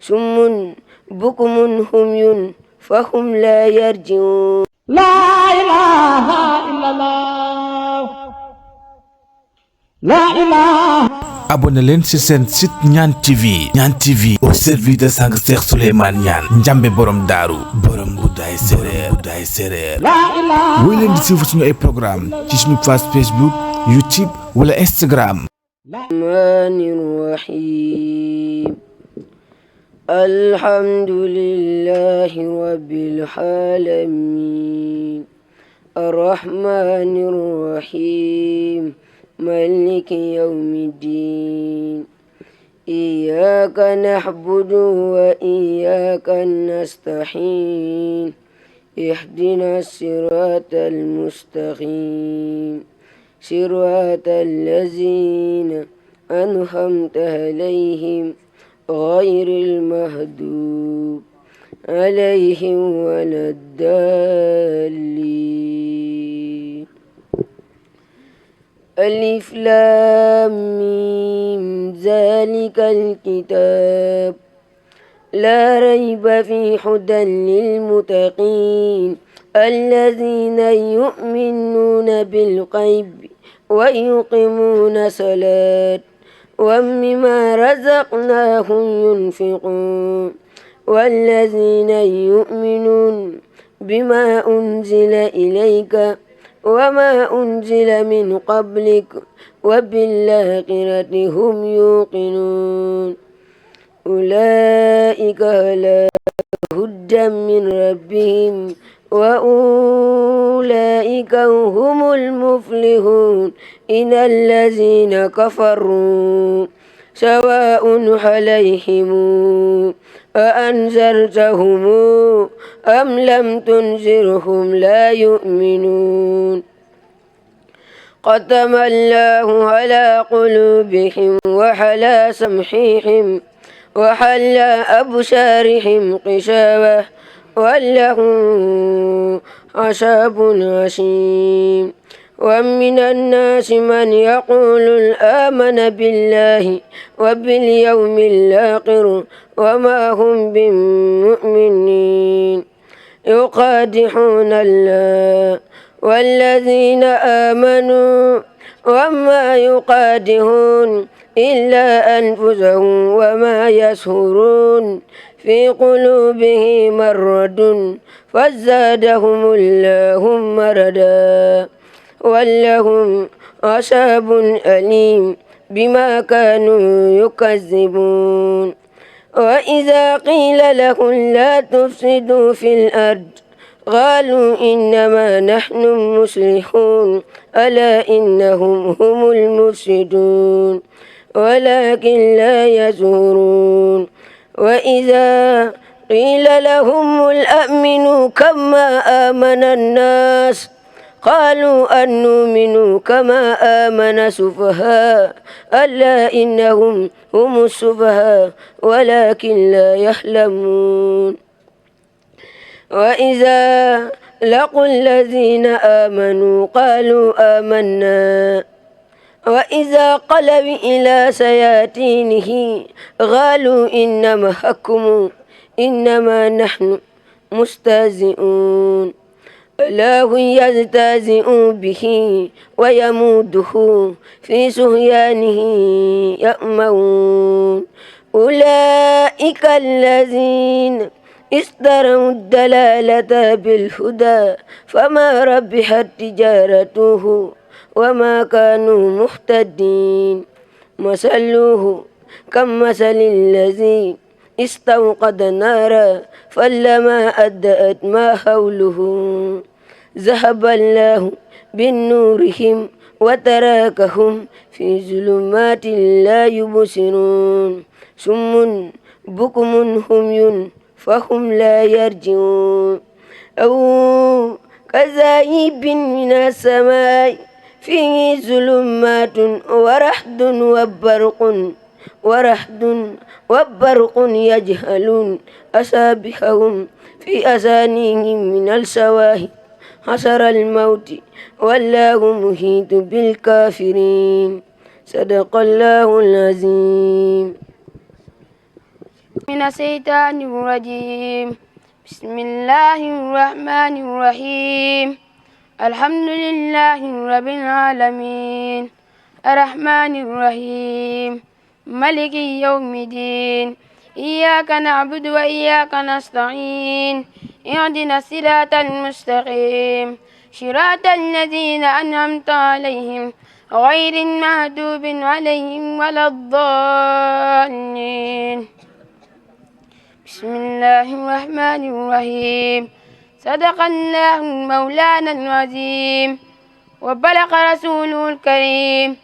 سم بكم همي فهم لا يرجعون لا إله إلا الله لا إله. abonné leen ci seen site Niane TV. Niane TV au service de sang Cheikh Souleymane Niane njambe borom daaru borom guddaay séréer woy leen di suivre suñu ay programme ci suñu page Facebook YouTube wala Instagram. الرحمن الرحيم الحمد لله رب العالمين الرحمن الرحيم مالك يوم الدين إياك نعبد وإياك نستعين اهدنا الصراط المستقيم صراط الذين أنعمت عليهم غير المغضوب عليهم ولا الضالين ألف لام ميم ذلك الكتاب لا ريب فيه هدى للمتقين الذين يؤمنون بالغيب ويقيمون الصلاة ومما رزقناهم ينفقون والذين يؤمنون بما أنزل إليك وما أنزل من قبلك وبالآخرة هم يوقنون أولئك على هدى من ربهم وأولئك هم المفلحون إن الذين كفروا سواء عليهم أأنذرتهم أم لم تنذرهم لا يؤمنون ختم الله على قلوبهم وعلى سمعهم وعلى أبصارهم غشاوة ولهم عذاب عظيم ومن الناس من يقول آمن بالله وباليوم الآخر وما هم بمؤمنين يخادعون الله والذين آمنوا وما يخادعون إلا أنفسهم وما يشعرون في قلوبهم مرض فزادهم الله مرضا ولهم عذاب أليم بما كانوا يكذبون وإذا قيل لهم لا تفسدوا في الأرض قالوا إنما نحن مصلحون ألا إنهم هم المفسدون ولكن لا يشعرون وإذا قيل لهم آمنوا كما آمن الناس قالوا أن نؤمن كما آمن السفهاء ألا إنهم هم السفهاء ولكن لا يعلمون وإذا لقوا الذين آمنوا قالوا آمنا وإذا قلوا إلى شياطينه قالوا إنما حكم إنما نحن مستهزئون الله يستهزئ به ويموده في طغيانه يأمهون أولئك الذين اشتروا الضلالة بالهدى فما ربحت تجارته وما كانوا مهتدين مثله كمثل الذي استوقد نارا فلما أضاءت ما حوله ذهب الله بنورهم وتركهم في ظلمات لا يبصرون صم بكم همي فهم لا يرجعون أو كذايب من السماء فيه ظلمات ورعد يجهلون أصابعهم في أذانهم من الصواعق حذر الموت والله محيط بالكافرين صدق الله العظيم من الشيطان الرجيم. بسم الله الرحمن الرحيم. الحمد لله رب العالمين الرحمن الرحيم مالك يوم الدين إياك نعبد وإياك نستعين اهدنا الصراط المستقيم صراط الذين أنعمت عليهم غير المغضوب عليهم ولا الضالين. بسم الله الرحمن الرحيم. صدق الله مولانا العظيم وبلغ رسوله الكريم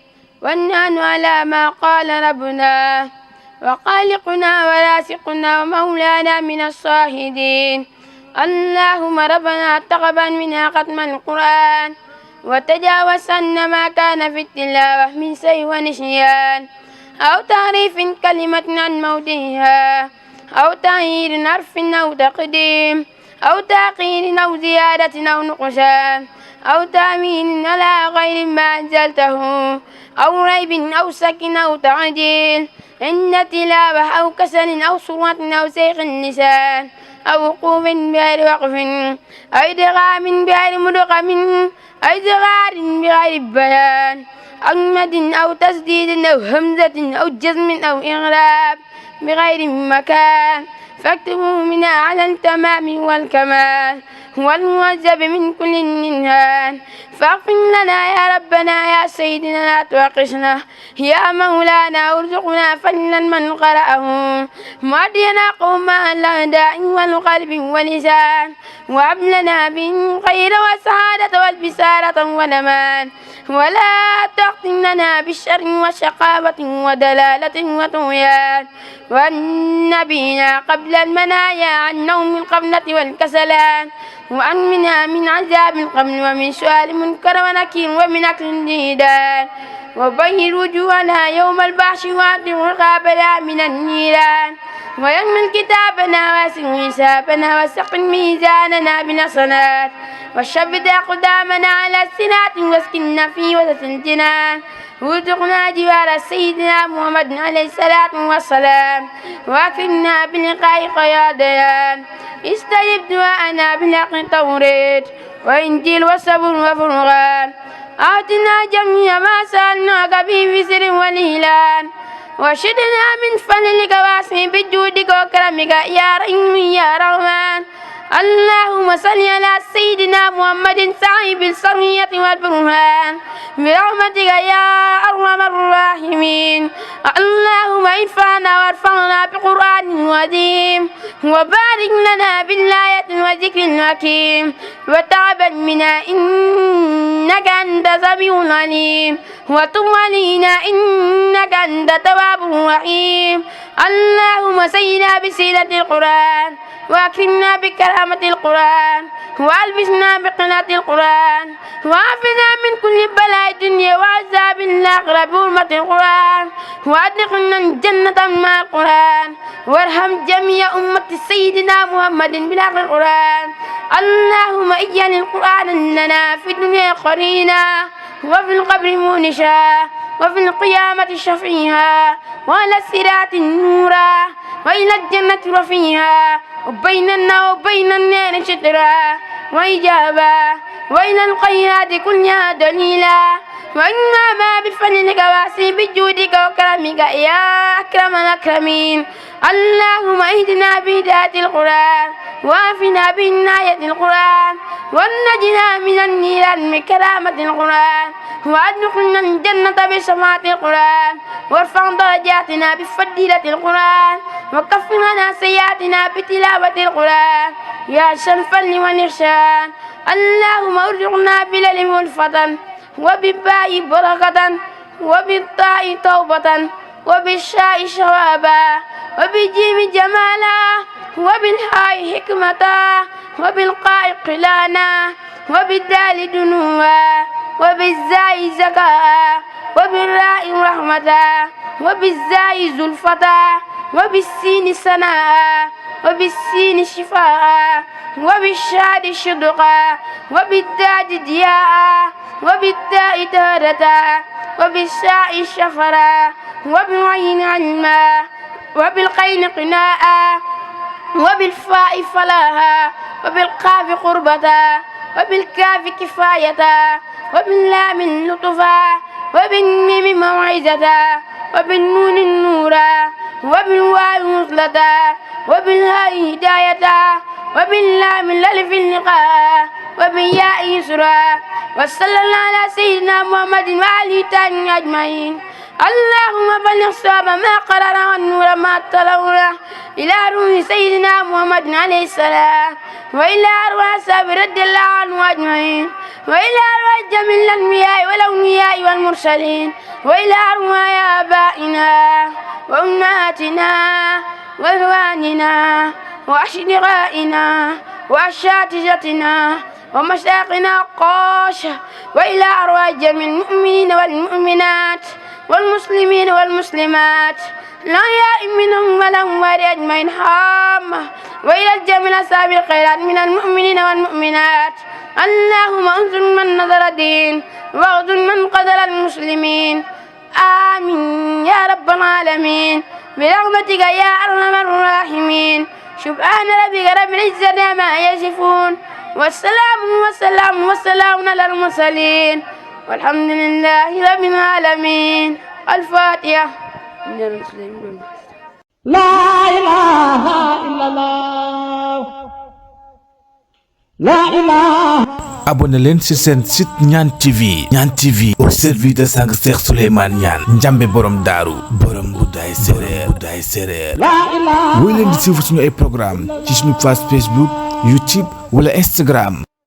ونحن على ما قال ربنا وخالقنا ورازقنا ومولانا من الشاهدين. اللهم ربنا تقبل منا ختم القرآن وتجاوز عنا ما كان في التلاوة من سهو ونسيان أو تعريف كلمة عن موضعها أو تغيير حرف أو تقديم أو تأخير أو زيادة أو نقصان أو تأويل على غير ما أنزلته أو ريب أو شك أو تعديل إن تلاوة أو كسل أو صورة أو سيخ اللسان أو وقوف بغير وقف أو إدغام بغير مدغم أو إصغار بغير بيان أو مد أو تسديد أو همزة أو جزم أو إغراب بغير مكان فاكتبوا منا على التمام والكمال والموجب من كل منهان فاغفر لنا يا ربنا يا سيدنا لا توقسنا يا مولانا ارزقنا فضلا من قرأه مهدينا قوما الأعداء والقلب واللسان وهب لنا بالخير والسعادة والبسارة والأمان ولا تختمنا بالشر والشقاوة ودلالة وطغيان والنبينا قبل المنايا عن نوم القبلة والكسلان وأمنا من عذاب القبر ومن سؤال منكر ونكير ومن أكل ديدان وبيض وجوهنا يوم البعث وأطلق رقابنا من النيران ويمن كتابنا واسع حسابنا وسق ميزاننا بالحسنات وشبت أقدامنا على الصراط واسكننا في وسط الجنان وارزقنا جوار سيدنا محمد عليه الصلاة والسلام واكرمنا بلقائك يا ديان استجب دعاءنا بالحق التوريد وإنجيل والصبر وفرقان أعطنا جميع ما سألناك به في سر والإعلان وشدنا من فضلك واسع بجودك وكرمك يا رحيم يا رحمن اللهم صل على سيدنا محمد صاحب السرية والبرهان برحمتك يا أرحم الراحمين اللهم انفعنا وارفعنا بقرآن عظيم وبارك لنا بالآية والذكر الحكيم وتقبل منا إنك أنت السميع العليم وتب علينا إنك أنت التواب الرحيم اللهم سيدنا بسيرة القرآن وأكرمنا بكرامة القرآن وألبسنا بقناة القرآن وعافنا من كل بلاء الدنيا وعذاب الآخرة بحرمة القرآن وأدخلنا الجنة مع القرآن وارحم جميع أمة سيدنا محمد بحق القرآن اللهم اجعل القرآن لنا في الدنيا قرينا وفي القبر مونشا وفي القيامة شفيعا وعلى الصراط نورا وإلى الجنة رفيعا وبيننا وبين النار سترا وإجابا وإلى الخيرات كلها دليلا وإنا ما بفضلك واسع بجودك وكرمك يا أكرم الأكرمين اللهم اهدنا بهداية القرآن وعافنا بعناية القرآن ونجنا من النيران بكرامة القرآن وأدخلنا الجنة بسماعة القرآن وارفع درجاتنا بفضيلة القرآن وكفر لنا سيئاتنا بتلاوة القرآن يا ذا الفضل والإحسان اللهم ارزقنا بالعلم والفضل وبالباء بركة وبالطاء توبة وبالشاء شوابا وبالجيم جمالا وبالهاء حكمة وبالقاء قلانا وبالدال دنوا وبالزاء زكاء وبالراء رحمة وبالزاء زلفة وبالسين سناء وبالسين شفاء وبالشاد شدقا وبالداد دياء وبالتاء تهدتا وبالشاء شفرا وبالعين علما وبالقين قناء وبالفاء فلاها وبالقاف قربتا وبالكاف كفاية وباللام لطفا وبالميم موعظة وبالنون نورا وبالواو وصلة وبالهاء هداية وباللام الألف اللقاء وبالياء يسرا وصلى الله على سيدنا محمد وآله أجمعين. اللهم بلغ صواب ما قرر والنور ما تلونا إلى روح سيدنا محمد عليه السلام وإلى أرواح أصحاب رضي الله عنهم أجمعين وإلى أرواح جميع الأنبياء والأولياء والمرسلين وإلى أرواح آبائنا وأمهاتنا وإخواننا وأشقائنا وأساتذتنا ومشايخنا قاشة وإلى أرواح جميع المؤمنين والمؤمنات والمسلمين والمسلمات الأحياء منهم والأموات أجمعين حامة وإلى الجميع أصحاب الخيرات من المؤمنين والمؤمنات. اللهم انصر من نصر الدين واخذل من قتل المسلمين. آمين يا رب العالمين برحمتك يا أرحم الراحمين. سبحان ربك رب العزة عما يصفون والسلام على المرسلين والحمد لله رب العالمين. الفاتحة. لا إله إلا الله لا إله. abonné leen ci seen site Niane TV. Niane TV au service de sang Cheikh Souleymane Niane Njambe borom daaru borom Goudaye Séréer لا إله. woy leen di suivre suñu ay programme ci suñu page Facebook YouTube wala Instagram.